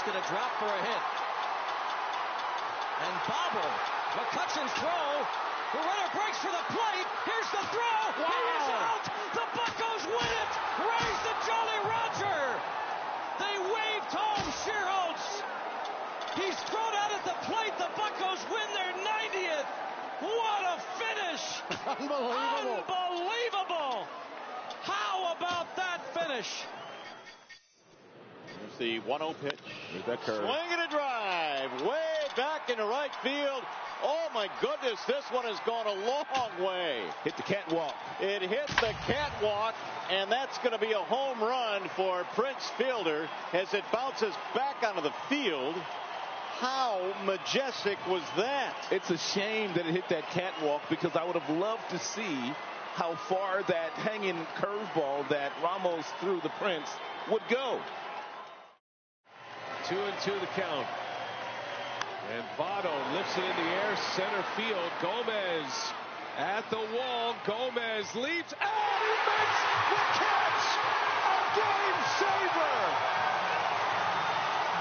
going to drop for a hit. And bobbled. McCutcheon's throw. The runner breaks for the plate. Here's the throw. Wow. He is out. The Buccos win it. Raise the Jolly Roger. They waved home Schierholtz. He's thrown out at the plate. The Buccos win their 90th. What a finish. Unbelievable. Unbelievable. How about that finish? There's the 1-0 pitch. There's that curve. Swing and a drive. Way back into right field. Oh my goodness, this one has gone a long way. Hit the catwalk. It hit the catwalk, and that's going to be a home run for Prince Fielder as it bounces back onto the field. How majestic was that? It's a shame that it hit that catwalk because I would have loved to see how far that hanging curveball that Ramos threw the Prince would go. 2-2 the count. And Votto lifts it in the air, center field. Gomez at the wall. Gomez leaps, and he makes the catch! A game saver!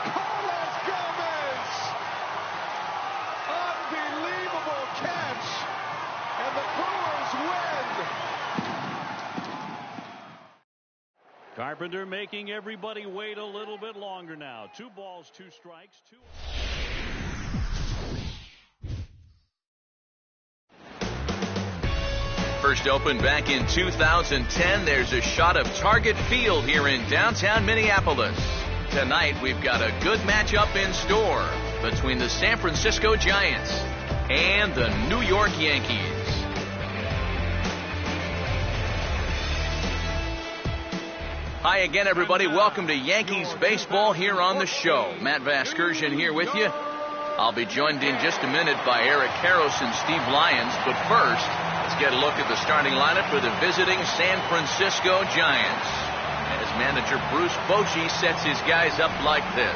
Carlos Gomez! Unbelievable catch! And the Brewers win! Carpenter making everybody wait a little bit longer now. 2 balls, 2 strikes, 2. First opened back in 2010. There's a shot of Target Field here in downtown Minneapolis. Tonight we've got a good matchup in store between the San Francisco Giants and the New York Yankees. Hi again, everybody. Welcome to Yankees baseball here on the show. Matt Vasgersian here with you. I'll be joined in just a minute by Eric Karros and Steve Lyons. But first, let's get a look at the starting lineup for the visiting San Francisco Giants as manager Bruce Bochy sets his guys up like this.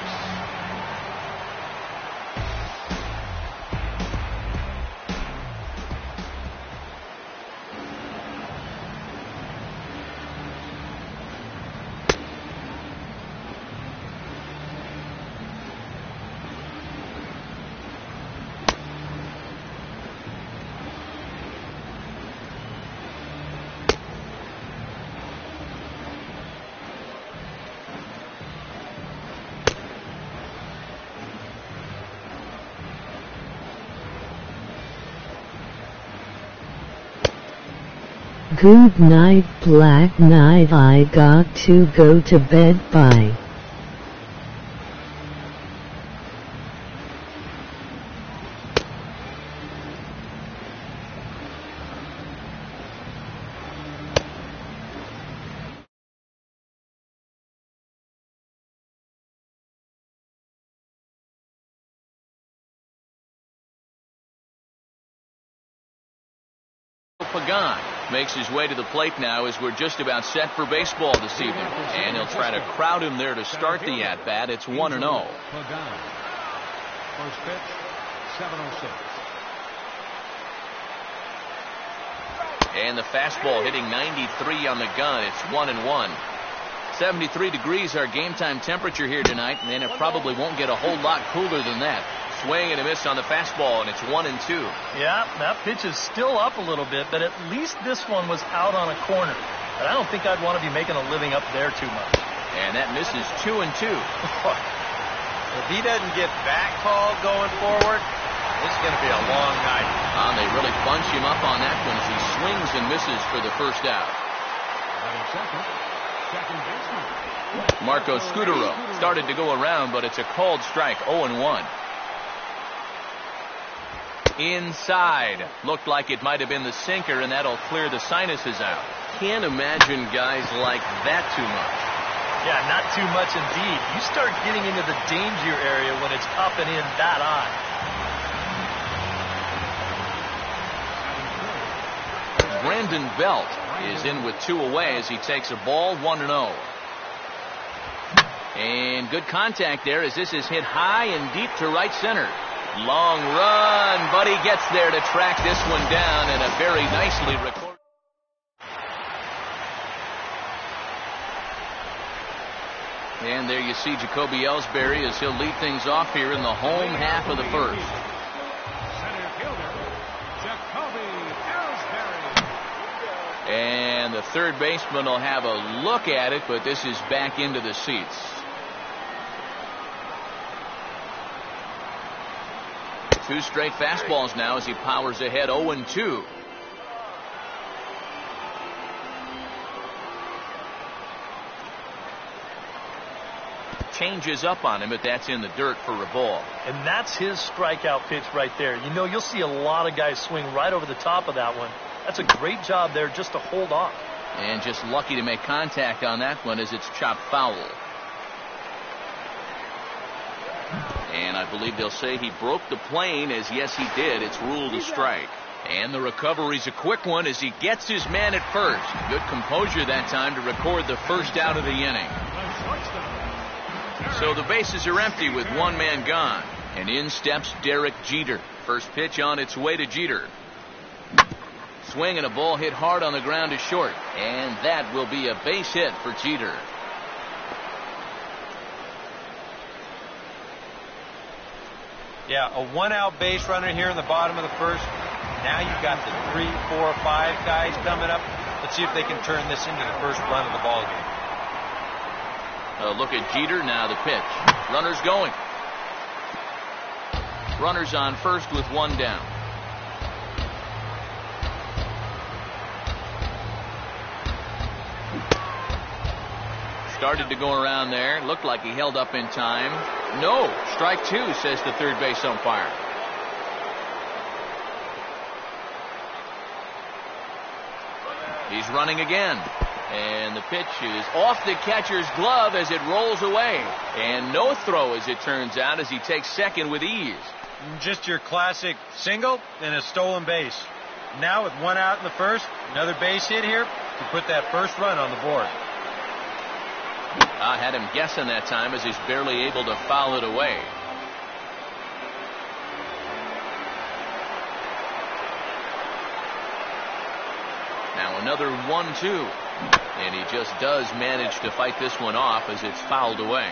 Good night, Black Knight. I got to go to bed. Bye. Pagan makes his way to the plate now as we're just about set for baseball this evening. And he'll try to crowd him there to start the at-bat. It's 1-0. Pagan. First pitch, 7:06. And the fastball hitting 93 on the gun. It's 1-1. 73 degrees our game time temperature here tonight, and it probably won't get a whole lot cooler than that. Swing and a miss on the fastball, and it's 1-2. Yeah, that pitch is still up a little bit, but at least this one was out on a corner. But I don't think I'd want to be making a living up there too much. And that misses 2-2. If he doesn't get back called going forward, this is going to be a long night. They really bunch him up on that one as he swings and misses for the first out. Second baseman. Marco Scutaro started to go around, but it's a called strike, 0-1. Inside. Looked like it might have been the sinker, and that'll clear the sinuses out. Can't imagine guys like that too much. Yeah, not too much indeed. You start getting into the danger area when it's up and in that high. Brandon Belt is in with 2 away as he takes a ball, 1-0. And good contact there as this is hit high and deep to right center. Long run, but he gets there to track this one down, and a very nicely recorded. And there you see Jacoby Ellsbury as he'll lead things off here in the home half of the first. Center fielder, Jacoby Ellsbury. And the third baseman will have a look at it, but this is back into the seats. Two straight fastballs now as he powers ahead 0-2. Changes up on him, but that's in the dirt for a ball. And that's his strikeout pitch right there. You know, you'll see a lot of guys swing right over the top of that one. That's a great job there just to hold off. And just lucky to make contact on that one as it's chopped foul. And I believe they'll say he broke the plane, as yes he did. It's ruled a strike. And the recovery's a quick one as he gets his man at first. Good composure that time to record the first out of the inning. So the bases are empty with one man gone. And in steps Derek Jeter. First pitch on its way to Jeter. Swing and a ball hit hard on the ground to short. And that will be a base hit for Jeter. Yeah, a one-out base runner here in the bottom of the first. Now you've got the 3, 4, 5 guys coming up. Let's see if they can turn this into the first run of the ball game. A look at Jeter, now the pitch. Runners going. Runners on first with one down. Started to go around there. Looked like he held up in time. No. Strike two, says the third base umpire. He's running again. And the pitch is off the catcher's glove as it rolls away. And no throw, as it turns out, as he takes second with ease. Just your classic single and a stolen base. Now with one out in the first, another base hit here to put that first run on the board. I had him guessing that time as he's barely able to foul it away. Now another 1-2. And he just does manage to fight this one off as it's fouled away.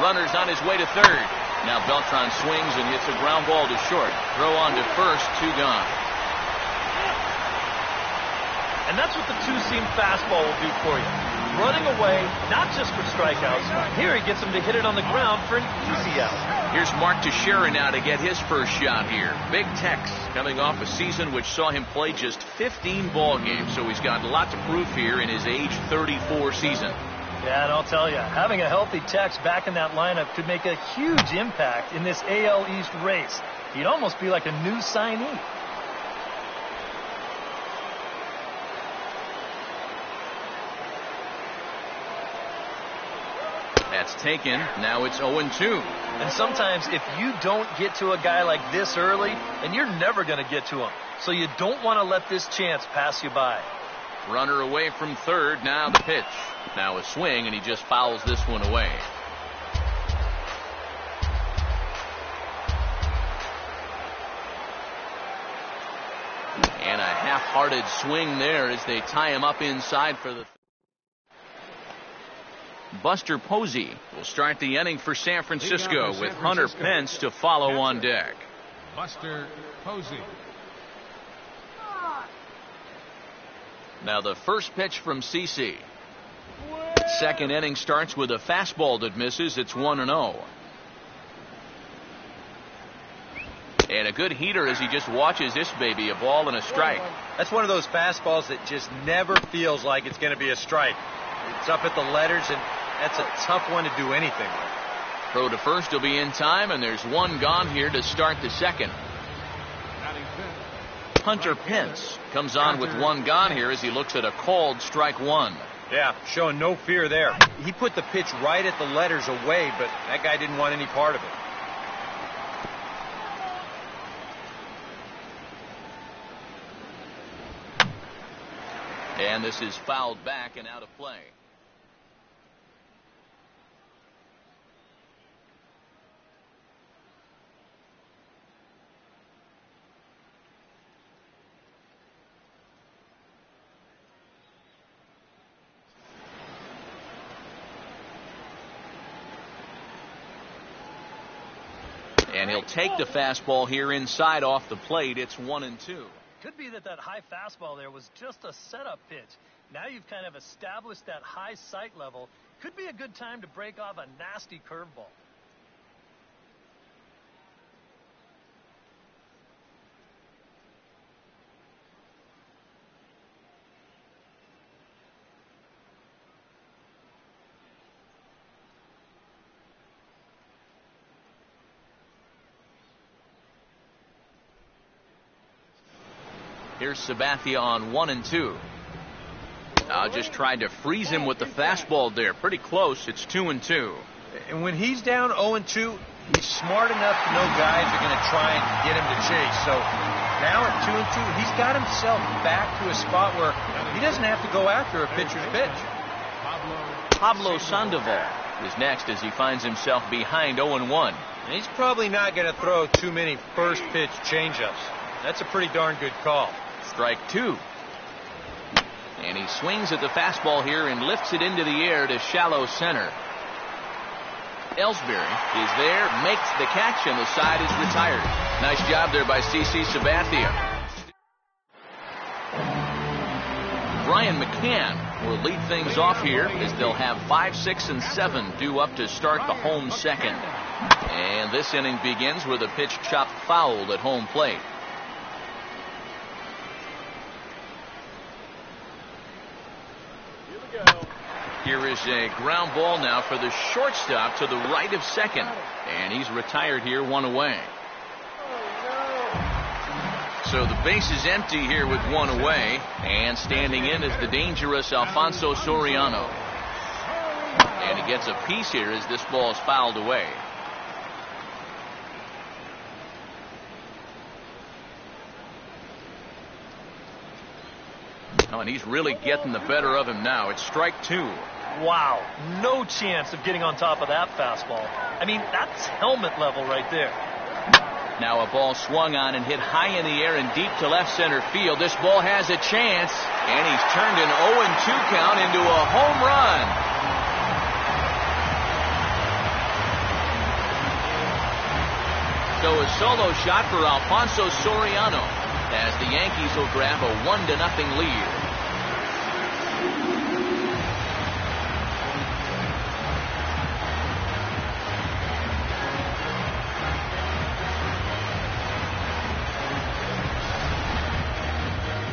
Runners on his way to third. Now Beltran swings and hits a ground ball to short. Throw on to first, two gone. And that's what the two-seam fastball will do for you. Running away, not just for strikeouts. Here he gets him to hit it on the ground for an easy out. Here's Mark Teixeira now to get his first shot here. Big Tex coming off a season which saw him play just 15 ball games. So he's got a lot to prove here in his age 34 season. Yeah, and I'll tell you, having a healthy Tex back in that lineup could make a huge impact in this AL East race. He'd almost be like a new signee. That's taken. Now it's 0-2. And sometimes if you don't get to a guy like this early, then you're never going to get to him. So you don't want to let this chance pass you by. Runner away from third. Now the pitch. Now a swing, and he just fouls this one away. And a half-hearted swing there as they tie him up inside for the... Buster Posey will start the inning for San Francisco with Hunter Pence to follow on deck. Buster Posey. Now the first pitch from CC. Second inning starts with a fastball that misses. It's 1-0. And a good heater as he just watches this baby, a ball and a strike. That's one of those fastballs that just never feels like it's going to be a strike. It's up at the letters, and that's a tough one to do anything with. Throw to first will be in time, and there's one gone here to start the second. Hunter Pence comes on with one gone here as he looks at a called strike one. Yeah, showing no fear there. He put the pitch right at the letters away, but that guy didn't want any part of it. And this is fouled back and out of play. And he'll take the fastball here inside off the plate. It's 1-2. Could be that high fastball there was just a setup pitch. Now you've kind of established that high sight level. Could be a good time to break off a nasty curveball. Here's Sabathia on 1-2. Just tried to freeze him with the fastball there. Pretty close. It's 2-2. And when he's down 0-2, he's smart enough to know guys are going to try and get him to chase. So now at 2-2, he's got himself back to a spot where he doesn't have to go after a pitcher's pitch. Pablo Sandoval is next as he finds himself behind 0-1. And he's probably not going to throw too many first pitch changeups. That's a pretty darn good call. Strike 2. And he swings at the fastball here and lifts it into the air to shallow center. Ellsbury is there, makes the catch, and the side is retired. Nice job there by CC Sabathia. Brian McCann will lead things off here as they'll have 5, 6, and 7 due up to start the home second. And this inning begins with a pitch chopped foul at home plate. Here is a ground ball now for the shortstop to the right of second. And he's retired here, 1 away. So the base is empty here with 1 away. And standing in is the dangerous Alfonso Soriano. And he gets a piece here as this ball is fouled away. Oh, and he's really getting the better of him now. It's strike 2. Wow, no chance of getting on top of that fastball. I mean, that's helmet level right there. Now a ball swung on and hit high in the air and deep to left center field. This ball has a chance, and he's turned an 0-2 count into a home run. So a solo shot for Alfonso Soriano as the Yankees will grab a 1-0 lead.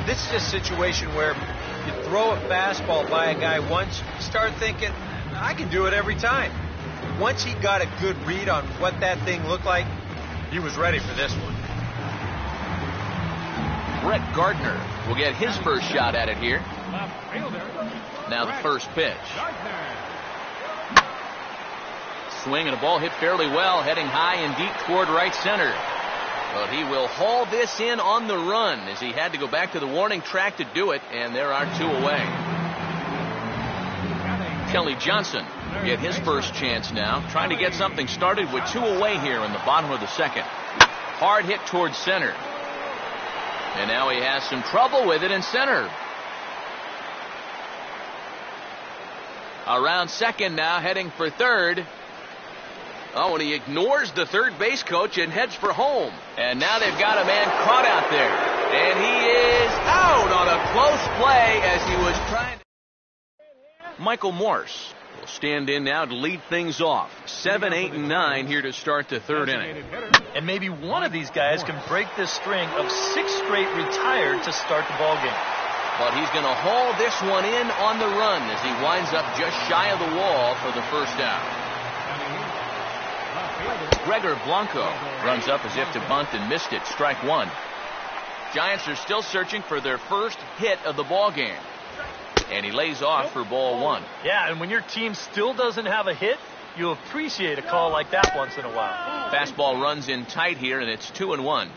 This is a situation where you throw a fastball by a guy once, you start thinking, I can do it every time. Once he got a good read on what that thing looked like, he was ready for this one. Brett Gardner will get his first shot at it here. Now the first pitch. Swing and a ball hit fairly well, heading high and deep toward right center. But he will haul this in on the run as he had to go back to the warning track to do it, and there are 2 away. Kelly Johnson will get his first chance now, trying to get something started with 2 away here in the bottom of the second. Hard hit towards center. And now he has some trouble with it in center. Around second now, heading for third. Oh, and he ignores the third base coach and heads for home. And now they've got a man caught out there. And he is out on a close play as he was trying to... Michael Morse will stand in now to lead things off. 7, 8, and 9 here to start the third inning. And maybe one of these guys can break this string of 6 straight retired to start the ball game. But he's going to haul this one in on the run as he winds up just shy of the wall for the first out. Gregor Blanco runs up as if to bunt and missed it. Strike 1. Giants are still searching for their first hit of the ball game. And he lays off for ball 1. Yeah, and when your team still doesn't have a hit, you appreciate a call like that once in a while. Fastball runs in tight here, and it's 2-1.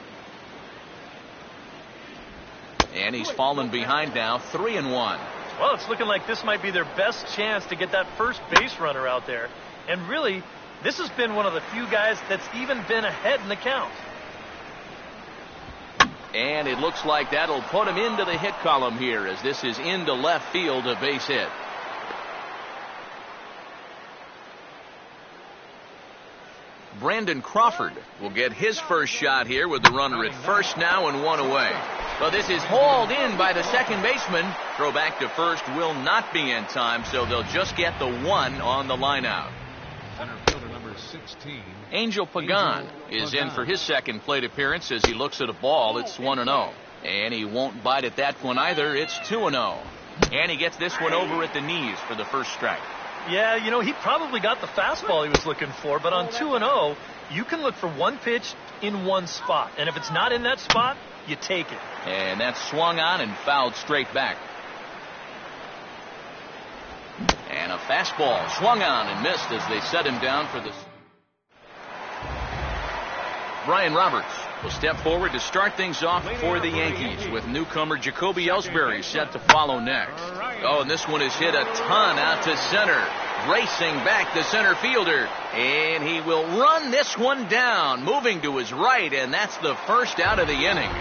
And he's fallen behind now, 3-1. Well, it's looking like this might be their best chance to get that first base runner out there. And really, this has been one of the few guys that's even been ahead in the count. And it looks like that'll put him into the hit column here as this is into left field, a base hit. Brandon Crawford will get his first shot here with the runner at first now and one away. But this is hauled in by the second baseman. Throw back to first will not be in time, so they'll just get the one on the line out. Center fielder number 16. Angel Pagan is in for his second plate appearance as he looks at a ball. It's 1-0. And he won't bite at that one either. It's 2-0. And he gets this one over at the knees for the first strike. Yeah, you know, he probably got the fastball he was looking for, but on 2-0, you can look for one pitch in one spot. And if it's not in that spot, you take it. And that's swung on and fouled straight back. And a fastball swung on and missed as they set him down for this. Brian Roberts will step forward to start things off for the Yankees with newcomer Jacoby Ellsbury set to follow next. Oh, and this one is hit a ton out to center. Racing back the center fielder. And he will run this one down, moving to his right, and that's the first out of the inning.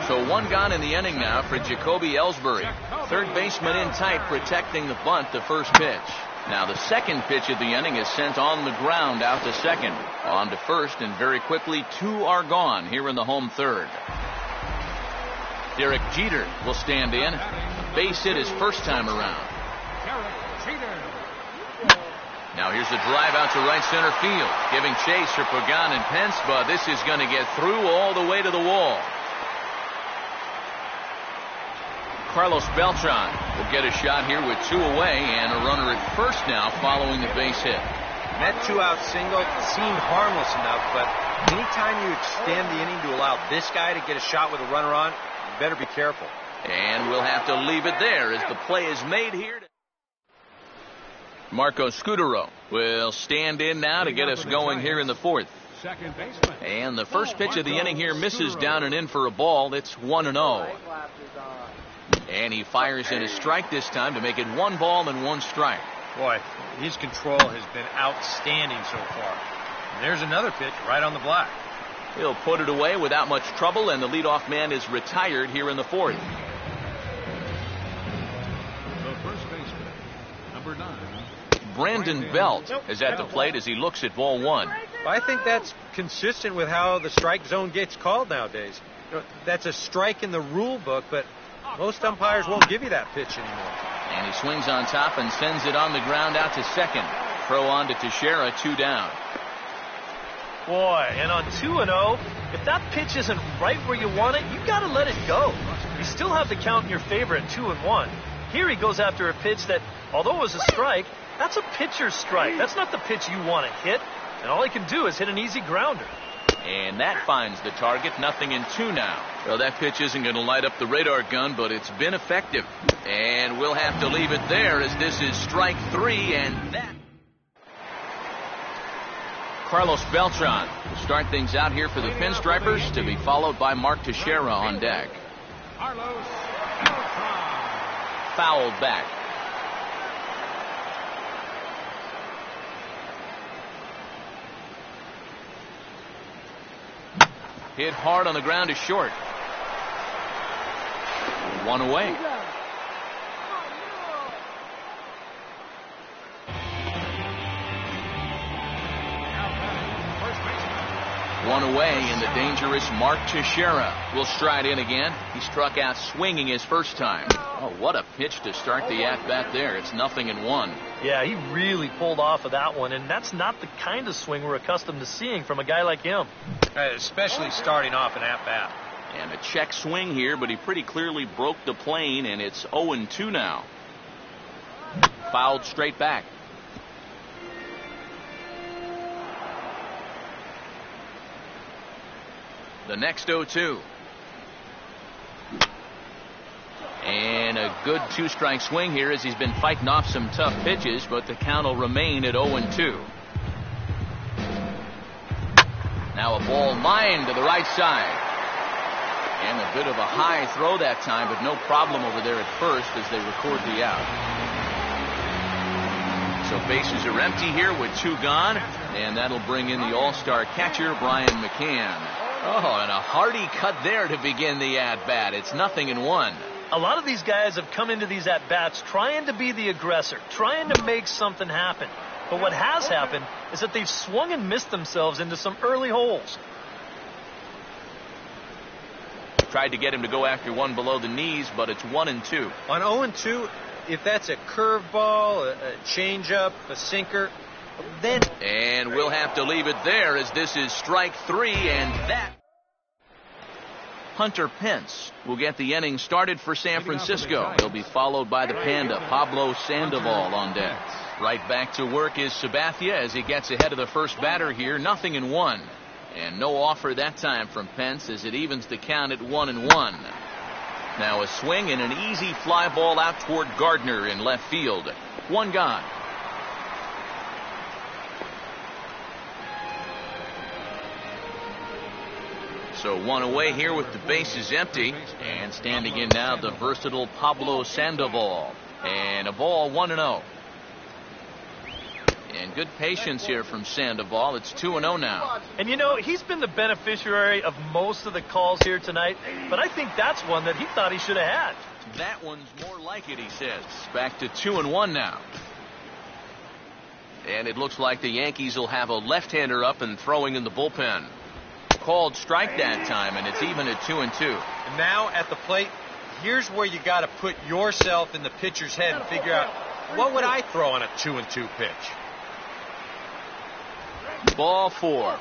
So one gone in the inning now for Jacoby Ellsbury. Third baseman in tight, protecting the bunt, the first pitch. Now the second pitch of the inning is sent on the ground out to second. On to first, and very quickly two are gone here in the home third. Derek Jeter will stand in. A base hit his first time around. Now here's a drive out to right center field. Giving chase for Pagan and Pence, but this is going to get through all the way to the wall. Carlos Beltran will get a shot here with two away and a runner at first now following the base hit. That two-out single seemed harmless enough, but anytime you extend the inning to allow this guy to get a shot with a runner on, you better be careful. And we'll have to leave it there as the play is made here. Marco Scudero will stand in now to get us going here in the fourth. Second baseman. And the first pitch of the inning here misses down and in for a ball. It's 1-0. And he fires in a strike this time to make it 1 ball and 1 strike. Boy, his control has been outstanding so far. And there's another pitch right on the block. He'll put it away without much trouble, and the leadoff man is retired here in the fourth. The first baseman, number 9. Brandon Belt is at the plate as he looks at ball 1. I think that's consistent with how the strike zone gets called nowadays. You know, that's a strike in the rule book, but most umpires won't give you that pitch anymore. And he swings on top and sends it on the ground out to second. Throw on to Teixeira, 2 down. Boy, and on 2-0, if that pitch isn't right where you want it, you got to let it go. You still have the count in your favor at 2-1. Here he goes after a pitch that, although it was a strike, that's a pitcher's strike. That's not the pitch you want to hit. And all he can do is hit an easy grounder. And that finds the target, 0-2 now. Well, that pitch isn't going to light up the radar gun, but it's been effective. And we'll have to leave it there as this is strike 3, and that. Carlos Beltran will start things out here for the Pinstripers, to be followed by Mark Teixeira on deck. Carlos Beltran. Fouled back. Hit hard on the ground to short. 1 away. One away, and the dangerous Mark Teixeira will stride in again. He struck out swinging his first time. Oh, what a pitch to start the at-bat there. It's 0-1. Yeah, he really pulled off of that one, and that's not the kind of swing we're accustomed to seeing from a guy like him. Especially starting off an at-bat. And a check swing here, but he pretty clearly broke the plane, and it's 0-2 now. Fouled straight back. The next 0-2. And a good 2-strike swing here as he's been fighting off some tough pitches, but the count will remain at 0-2. Now a ball lined to the right side. And a bit of a high throw that time, but no problem over there at first as they record the out. So bases are empty here with 2 gone, and that'll bring in the all-star catcher, Brian McCann. Oh, and a hearty cut there to begin the at-bat. It's 0-1. A lot of these guys have come into these at-bats trying to be the aggressor, trying to make something happen. But what has happened is that they've swung and missed themselves into some early holes. Tried to get him to go after one below the knees, but it's 1-2. On 0-2, if that's a curveball, a changeup, a sinker, then... And we'll have to leave it there as this is strike 3, and that... Hunter Pence will get the inning started for San Francisco. He'll be followed by the Panda, Pablo Sandoval, on deck. Right back to work is Sabathia as he gets ahead of the first batter here, 0-1. And no offer that time from Pence as it evens the count at 1-1. Now a swing and an easy fly ball out toward Gardner in left field. One gone. So one away here with the bases empty. And standing in now the versatile Pablo Sandoval. And a ball, 1-0. And good patience here from Sandoval. It's 2-0 now. And you know, he's been the beneficiary of most of the calls here tonight, but I think that's one that he thought he should have had. That one's more like it, he says. Back to 2-1 now. And it looks like the Yankees will have a left-hander up and throwing in the bullpen. Called strike that time, and it's even at 2-2. And now at the plate, here's where you got to put yourself in the pitcher's head and figure out, what would I throw on a 2-2 pitch? Ball 4.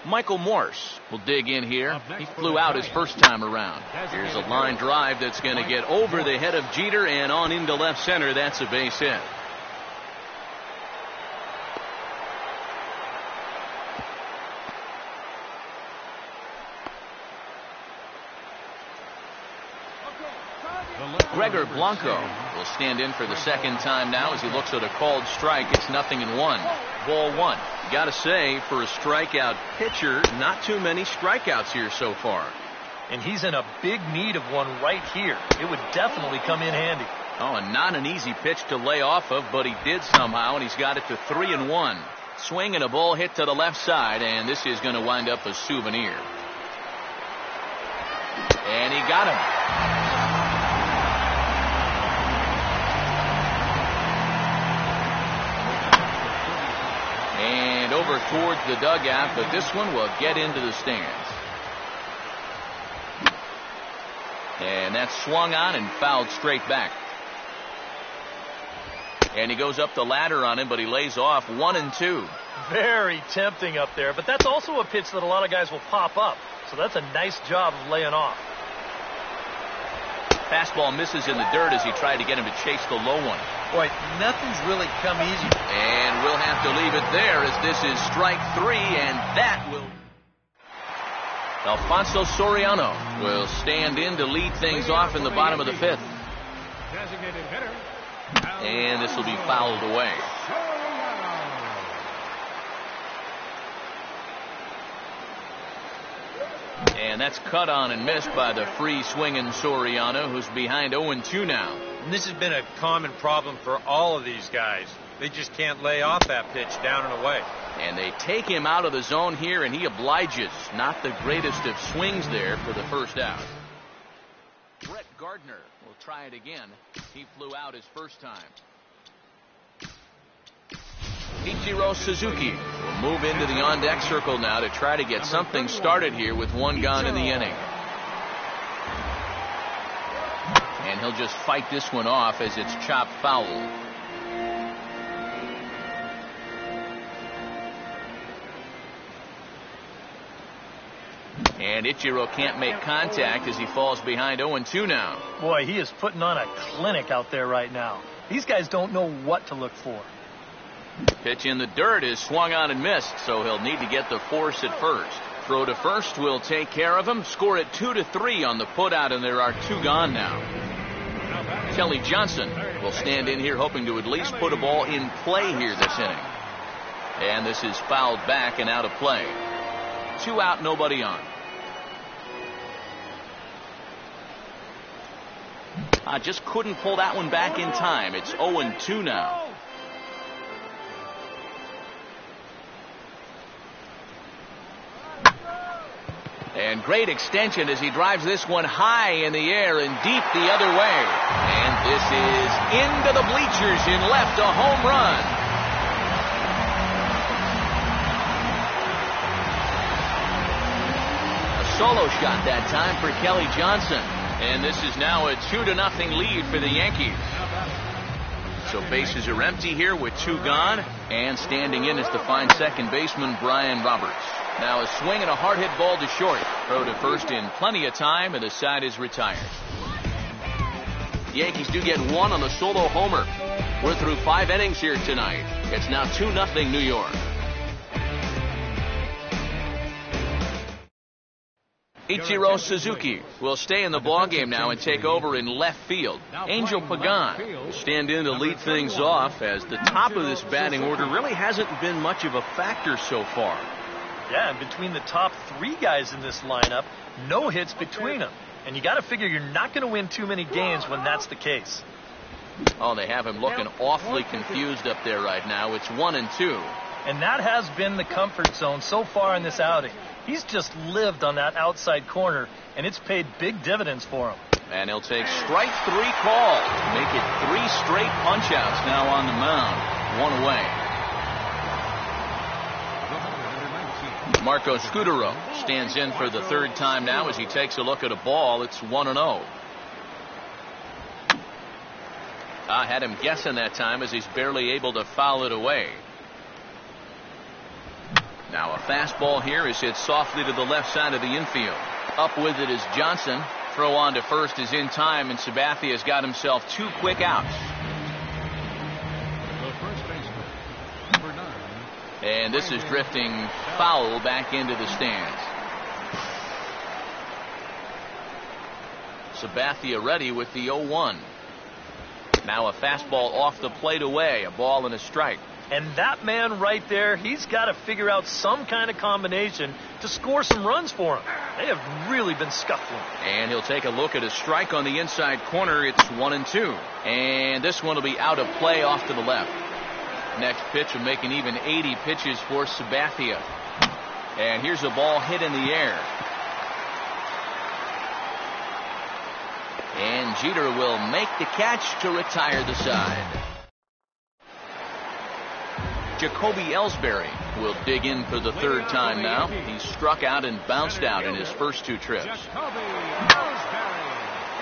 Michael Morse will dig in here. He flew out his first time around. Here's a line drive that's going to get over the head of Jeter and on into left center. That's a base hit. Gregor Blanco will stand in for the second time now as he looks at a called strike. It's 0-1. Ball 1. You got to say, for a strikeout pitcher, not too many strikeouts here so far. And he's in a big need of one right here. It would definitely come in handy. Oh, and not an easy pitch to lay off of, but he did somehow, and he's got it to 3-1. Swing and a ball hit to the left side, and this is going to wind up a souvenir. And he got him. And over towards the dugout, but this one will get into the stands. And that's swung on and fouled straight back. And he goes up the ladder on him, but he lays off 1-2. Very tempting up there, but that's also a pitch that a lot of guys will pop up. So that's a nice job of laying off. Fastball misses in the dirt as he tried to get him to chase the low one. Boy, nothing's really come easy. And we'll have to leave it there as this is strike 3, and that will... Alfonso Soriano will stand in to lead things off in the bottom of the 5th. And this will be fouled away. And that's cut on and missed by the free swinging Soriano, who's behind 0-2 now. And this has been a common problem for all of these guys. They just can't lay off that pitch down and away. And they take him out of the zone here, and he obliges. Not the greatest of swings there for the first out. Brett Gardner will try it again. He flew out his first time. Ichiro Suzuki will move into the on-deck circle now to try to get something started here with one gone in the inning. And he'll just fight this one off as it's chopped foul. And Ichiro can't make contact as he falls behind 0-2 now. Boy, he is putting on a clinic out there right now. These guys don't know what to look for. Pitch in the dirt is swung on and missed, so he'll need to get the force at first. Throw to first will take care of him. Score at 2-3 on the putout, and there are 2 gone now. Kelly Johnson will stand in here hoping to at least put a ball in play here this inning. And this is fouled back and out of play. 2 out, nobody on. I just couldn't pull that one back in time. It's 0-2 now. And And great extension as he drives this one high in the air and deep the other way. And this is into the bleachers in left, a home run. A solo shot that time for Kelly Johnson. And this is now a 2-0 lead for the Yankees. So bases are empty here with 2 gone. And standing in is the fine second baseman, Brian Roberts. Now a swing and a hard hit ball to short. Throw to first in plenty of time, and the side is retired. The Yankees do get 1 on the solo homer. We're through 5 innings here tonight. It's now 2-0 New York. Ichiro Suzuki will stay in the ballgame now and take over in left field. Angel Pagan will stand in to lead things off, as the top of this batting order really hasn't been much of a factor so far. Yeah, and between the top 3 guys in this lineup, no hits between them. And you got to figure you're not going to win too many games when that's the case. Oh, they have him looking awfully confused up there right now. It's 1-2. And that has been the comfort zone so far in this outing. He's just lived on that outside corner, and it's paid big dividends for him. And he'll take strike 3 call. Make it 3 straight punch-outs now on the mound. 1 away. Marco Scudero stands in for the 3rd time now as he takes a look at a ball. It's 1-0. I had him guessing that time as he's barely able to foul it away. Now a fastball here is hit softly to the left side of the infield. Up with it is Johnson. Throw on to first is in time, and Sabathia has got himself 2 quick outs. And this is drifting foul back into the stands. Sabathia ready with the 0-1. Now a fastball off the plate away, a ball and a strike. And that man right there, he's got to figure out some kind of combination to score some runs for him. They have really been scuffling. And he'll take a look at a strike on the inside corner. It's 1-2. And this one will be out of play off to the left. Next pitch will make an even 80 pitches for Sabathia. And here's a ball hit in the air. And Jeter will make the catch to retire the side. Jacoby Ellsbury will dig in for the 3rd time now. He's struck out and bounced out in his first 2 trips.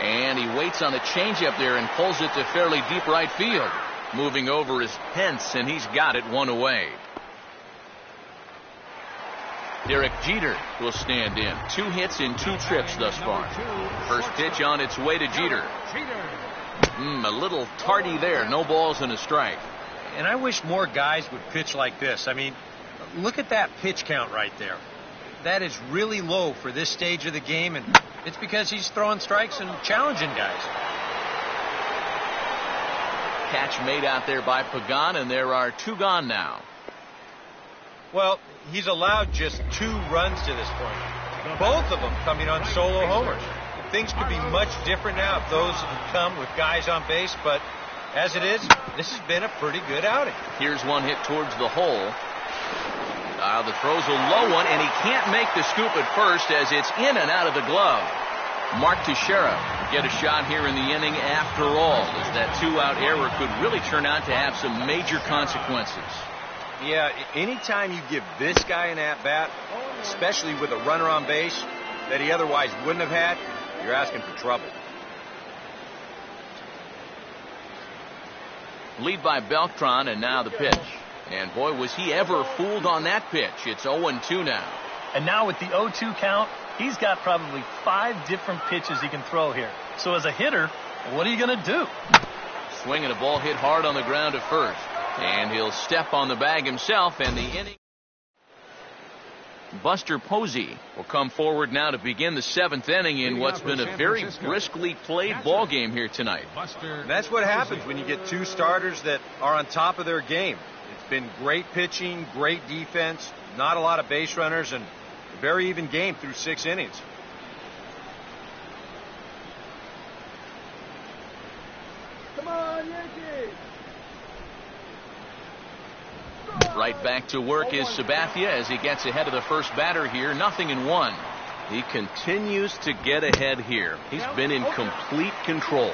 And he waits on the changeup there and pulls it to fairly deep right field. Moving over is Pence, and he's got it 1 away. Derek Jeter will stand in. 2 hits in 2 trips thus far. First pitch on its way to Jeter. A little tardy there. No balls and a strike. And I wish more guys would pitch like this. I mean, look at that pitch count right there. That is really low for this stage of the game, and it's because he's throwing strikes and challenging guys. Catch made out there by Pagan, and there are 2 gone now. Well, he's allowed just 2 runs to this point. Both of them coming on solo homers. Things could be much different now if those had come with guys on base, but as it is, this has been a pretty good outing. Here's one hit towards the hole. The throw's a low one, and he can't make the scoop at first as it's in and out of the glove. Mark Teixeira get a shot here in the inning after all, as that 2-out error could really turn out to have some major consequences. Yeah, anytime you give this guy an at-bat, especially with a runner on base that he otherwise wouldn't have had, you're asking for trouble. Lead by Beltran, and now the pitch. And boy, was he ever fooled on that pitch. It's 0-2 now. And now with the 0-2 count, he's got probably 5 different pitches he can throw here. So as a hitter, what are you going to do? Swinging a ball hit hard on the ground at first. And he'll step on the bag himself, and the inning. Buster Posey will come forward now to begin the 7th inning in what's been a very briskly played ball game here tonight. That's what happens when you get 2 starters that are on top of their game. It's been great pitching, great defense, not a lot of base runners, and a very even game through 6 innings. Come on, Yankees! Right back to work is Sabathia as he gets ahead of the first batter here. 0-1. He continues to get ahead here. He's been in complete control.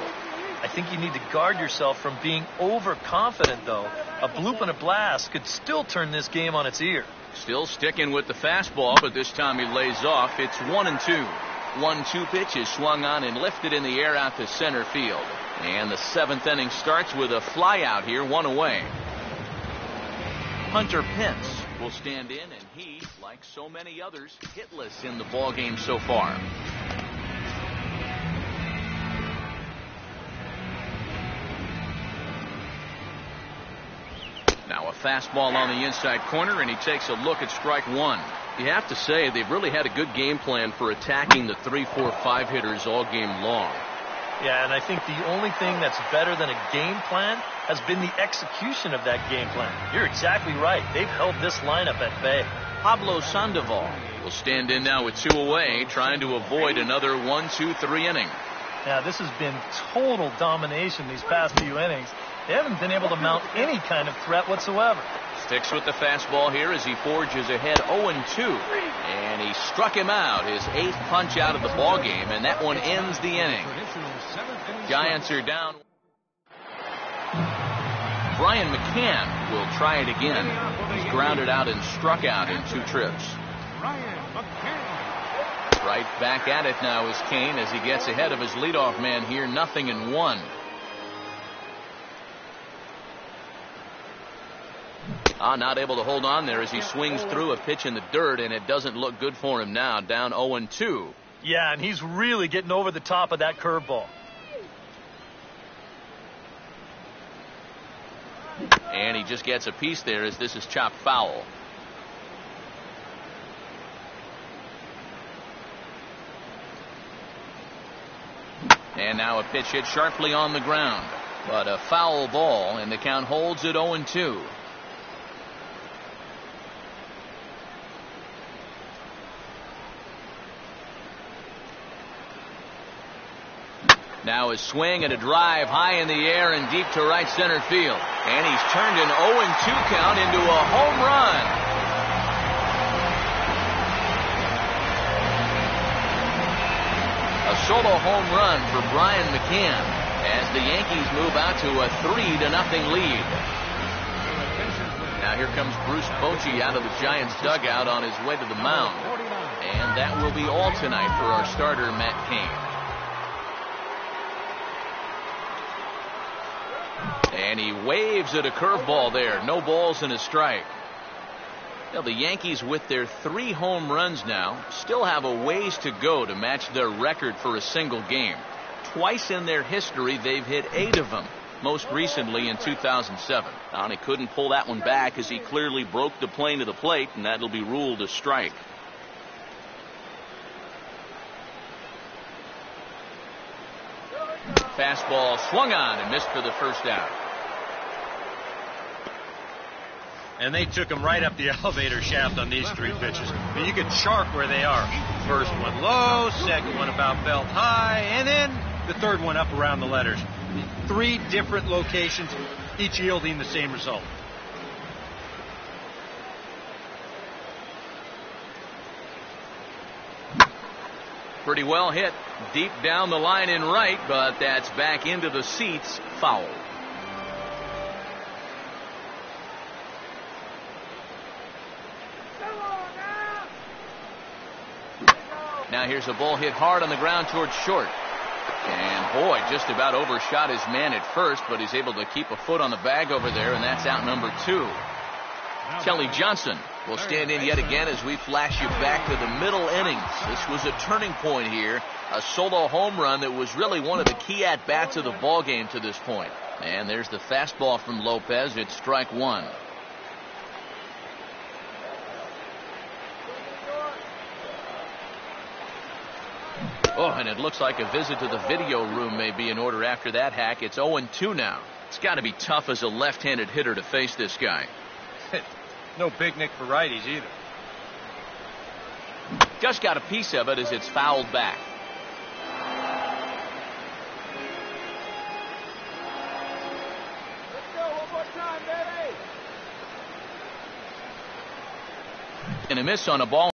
I think you need to guard yourself from being overconfident, though. A bloop and a blast could still turn this game on its ear. Still sticking with the fastball, but this time he lays off. It's 1-2. 1-2 pitch is swung on and lifted in the air out to center field. And the 7th inning starts with a fly out here, 1 away. Hunter Pence will stand in, and he, like so many others, hitless in the ballgame so far. Now a fastball on the inside corner, and he takes a look at strike 1. You have to say they've really had a good game plan for attacking the 3, 4, 5 hitters all game long. Yeah, and I think the only thing that's better than a game plan has been the execution of that game plan. You're exactly right. They've held this lineup at bay. Pablo Sandoval will stand in now with 2 away, trying to avoid another 1, 2, 3 inning. Now, this has been total domination these past few innings. They haven't been able to mount any kind of threat whatsoever. Sticks with the fastball here as he forges ahead 0-2. And he struck him out, his 8th punch out of the ballgame, and that one ends the inning. Giants are down. Brian McCann will try it again. He's grounded out and struck out in 2 trips. Right back at it now is Kane as he gets ahead of his leadoff man here, 0-1. Not able to hold on there as he swings through a pitch in the dirt, and it doesn't look good for him now, down 0-2. Yeah, and he's really getting over the top of that curveball. And he just gets a piece there as this is chopped foul. And now a pitch hit sharply on the ground, but a foul ball, and the count holds at 0-2. Now his swing and a drive high in the air and deep to right center field. And he's turned an 0-2 count into a home run. A solo home run for Brian McCann as the Yankees move out to a 3-0 lead. Now here comes Bruce Bochy out of the Giants dugout on his way to the mound. And that will be all tonight for our starter, Matt Cain. And he waves at a curveball there. No balls and a strike. Now the Yankees, with their 3 home runs now, still have a ways to go to match their record for a single game. Twice in their history, they've hit 8 of them, most recently in 2007. Now, he couldn't pull that one back as he clearly broke the plane to the plate, and that'll be ruled a strike. Fastball swung on and missed for the first out. And they took them right up the elevator shaft on these 3 pitches. I mean, you could chart where they are. First one low, second one about belt high, and then the third one up around the letters. 3 different locations, each yielding the same result. Pretty well hit deep down the line in right, but that's back into the seats, foul. Now here's a ball hit hard on the ground towards short. And boy, just about overshot his man at first, but he's able to keep a foot on the bag over there, and that's out number 2. Kelly Johnson will stand in yet again as we flash you back to the middle innings. This was a turning point here, a solo home run that was really one of the key at-bats of the ballgame to this point. And there's the fastball from Lopez. It's strike 1. Oh, and it looks like a visit to the video room may be in order after that hack. It's 0-2 now. It's got to be tough as a left-handed hitter to face this guy. No picnic for righties either. Just got a piece of it as it's fouled back. Let's go one more time, baby. And a miss on a ball.